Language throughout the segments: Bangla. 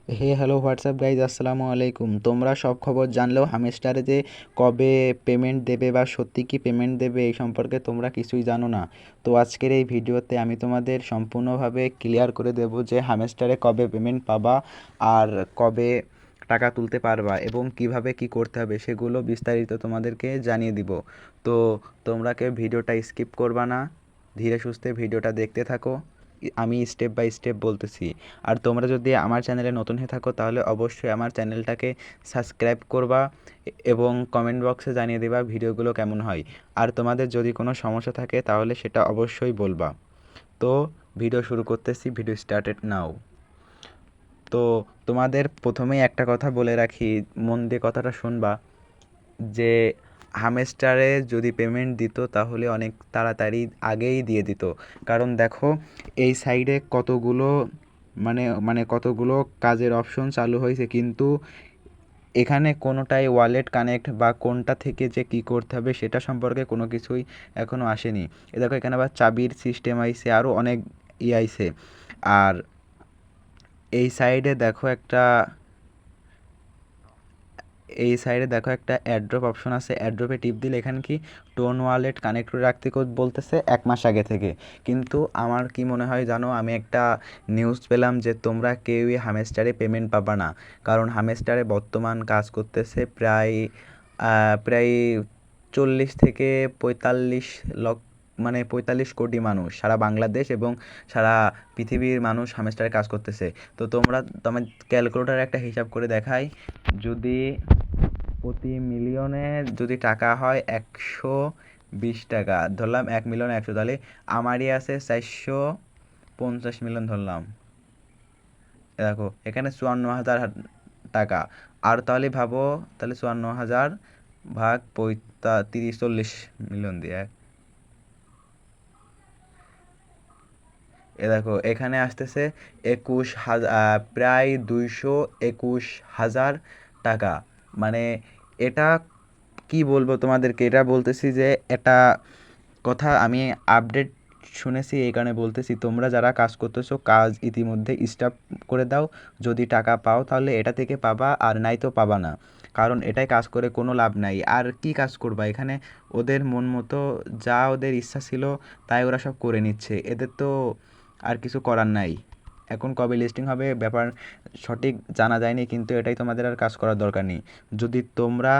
হ্যালো হোয়াটসঅ্যাপ গাইজ, আসসালামু আলাইকুম। তোমরা সব খবর জানলেও হামেস্টারে যে কবে পেমেন্ট দেবে বা সত্যি কি পেমেন্ট দেবে এই সম্পর্কে তোমরা কিছুই জানো না। তো আজকের এই ভিডিওতে আমি তোমাদের সম্পূর্ণভাবে ক্লিয়ার করে দেব যে হামেস্টারে কবে পেমেন্ট পাবা আর কবে টাকা তুলতে পারবা এবং কিভাবে কি করতে হবে সেগুলো বিস্তারিত তোমাদেরকে জানিয়ে দিব। তো তোমরা কেউ ভিডিওটা স্কিপ করবা না, ধীরে সুস্থে ভিডিওটা দেখতে থাকো। আমি স্টেপ বাই স্টেপ বলতেছি। আর তোমরা যদি আমার চ্যানেলে নতুন হয়ে থাকো তাহলে অবশ্যই আমার চ্যানেলটাকে সাবস্ক্রাইব করবা এবং কমেন্ট বক্সে জানিয়ে দেবা ভিডিওগুলো কেমন হয়। আর তোমাদের যদি কোনো সমস্যা থাকে তাহলে সেটা অবশ্যই বলবা। তো ভিডিও শুরু করতেছি, ভিডিও স্টার্টেড নাও। তো তোমাদের প্রথমেই একটা কথা বলে রাখি, মন দিয়ে কথাটা শুনবা, যে হামেস্টারে যদি পেমেন্ট দিত তাহলে অনেক তাড়াতাড়ি আগেই দিয়ে দিত। কারণ দেখো এই সাইডে কতগুলো মানে কতগুলো কাজের অপশন চালু হয়েছে, কিন্তু এখানে কোনোটাই ওয়ালেট কানেক্ট বা কোনটা থেকে যে কি করতে হবে সেটা সম্পর্কে কোনো কিছুই এখনও আসেনি। এ দেখো এখানে আবার চাবির সিস্টেম আইছে, আরও অনেক আইছে। আর এই সাইডে দেখো একটা অ্যাড্রপ অপশন আছে। অ্যাড্রপে টিপ দিলে এখানে কি টোন ওয়ালেট কানেক্ট করে রাখতে বলতেছে 1 মাস আগে থেকে। কিন্তু আমার কি মনে হয় জানো, আমি একটা নিউজ পেলাম যে তোমরা কেউই হামেস্টারে পেমেন্ট পাবা না। কারণ হামেস্টারে বর্তমান কাজ করতেছে প্রায় 40 থেকে 45 লক্ষ, মানে 45 কোটি মানুষ সারা বাংলাদেশ এবং সারা পৃথিবীর মানুষ হামেস্টারে কাজ করতেছে। তো তোমার ক্যালকুলেটারে একটা হিসাব করে দেখাই। যদি প্রতি মিলিয়নে যদি টাকা হয় 120 টাকা, ধরলাম 1,100,000, তাহলে আমারই আছে 450 মিলিয়ন ধরলাম। দেখো এখানে 54,000 টাকা। আর তাহলে ভাবো, তাহলে 54,000 ভাগ 40 মিলিয়ন দিয়ে, দেখো এখানে আসতেছে 21,000, প্রায় 221,000 টাকা। মানে এটা কি বলবো তোমাদেরকে, এটা বলতেছি যে এটা কথা আমি আপডেট শুনেছি এই কারণে বলতেছি। তোমরা যারা কাজ করতেছো কাজ ইতিমধ্যে স্টপ করে দাও। যদি টাকা পাও তাহলে এটা থেকে পাবা, আর নাই তো পাবা না। কারণ এটাই কাজ করে কোনো লাভ নাই। আর কি কাজ করবা এখানে? ওদের মন মতো যা ওদের ইচ্ছা ছিল তাই ওরা সব করে নিচ্ছে, এদের তো আর কিছু করার নাই। এখন কবে লিস্টিং হবে ব্যাপার সঠিক জানা যায়নি, কিন্তু এটাই তোমাদের আর কাজ করার দরকার নেই। যদি তোমরা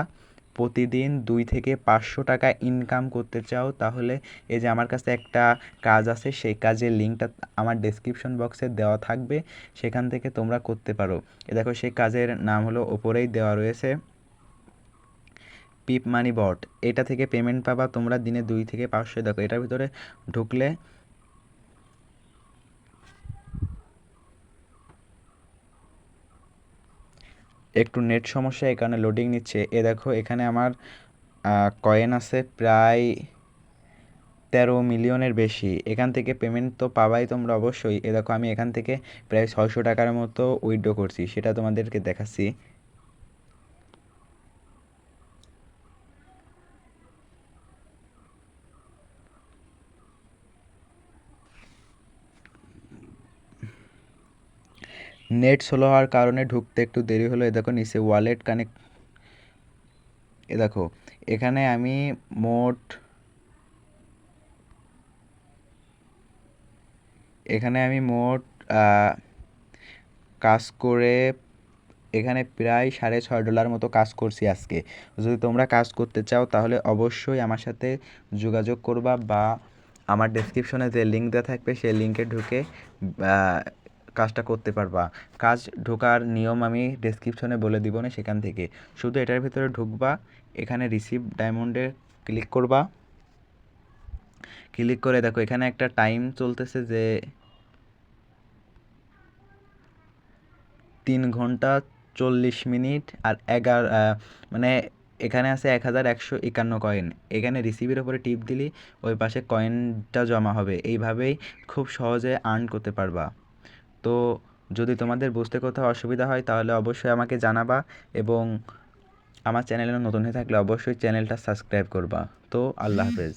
প্রতিদিন 2 থেকে 500 টাকা ইনকাম করতে চাও তাহলে এই যে আমার কাছে একটা কাজ আছে, সেই কাজের লিঙ্কটা আমার ডেসক্রিপশন বক্সে দেওয়া থাকবে, সেখান থেকে তোমরা করতে পারো। এ দেখো সেই কাজের নাম হলো, ওপরেই দেওয়া রয়েছে, পিপ মানি বট। এটা থেকে পেমেন্ট পাবা তোমরা দিনে 2 থেকে 500। দেখো এটার ভিতরে ঢুকলে একটু নেট সমস্যা, এই কারণে লোডিং নিচ্ছে। এ দেখো এখানে আমার কয়েন আছে প্রায় 13 মিলিয়নের বেশি। এখান থেকে পেমেন্ট তো পাবাই তোমরা অবশ্যই। এ দেখো আমি এখান থেকে প্রায় 600 টাকার মতো উইথড্র করছি, সেটা তোমাদেরকে দেখাচ্ছি। নেট স্লো হওয়ার কারণে ঢুকতে একটু দেরি হলো। এ দেখো নিচে ওয়ালেট কানেক্ট, এ দেখো এখানে আমি মোট এখানে আমি মোট কাজ করে এখানে প্রায় $6.5 মতো কাজ করছি আজকে। যদি তোমরা কাজ করতে চাও তাহলে অবশ্যই আমার সাথে যোগাযোগ করবা, বা আমার ডেসক্রিপশনে যে লিঙ্ক দেওয়া থাকবে সেই লিঙ্কে ঢুকে কাজটা করতে পারবা। কাজ ঢোকার নিয়ম আমি ডেসক্রিপশনে বলে দিব না, সেখান থেকে শুধু এটার ভিতরে ঢুকবা, এখানে রিসিভ ডায়মন্ডে ক্লিক করবা। ক্লিক করে দেখো এখানে একটা টাইম চলতেছে যে 3 ঘন্টা 40 মিনিট আর 11, মানে এখানে আছে 1,151 কয়েন। এখানে রিসিভের ওপরে টিপ দিলি ওই পাশে কয়েনটা জমা হবে। এইভাবেই খুব সহজে আর্ন করতে পারবা। তো যদি তোমাদের বুঝতে কোথাও অসুবিধা হয় তাহলে অবশ্যই আমাকে জানাবা, এবং আমার চ্যানেলে নতুন হয়ে থাকলে অবশ্যই চ্যানেলটা সাবস্ক্রাইব করবা। তো আল্লাহ হাফেজ।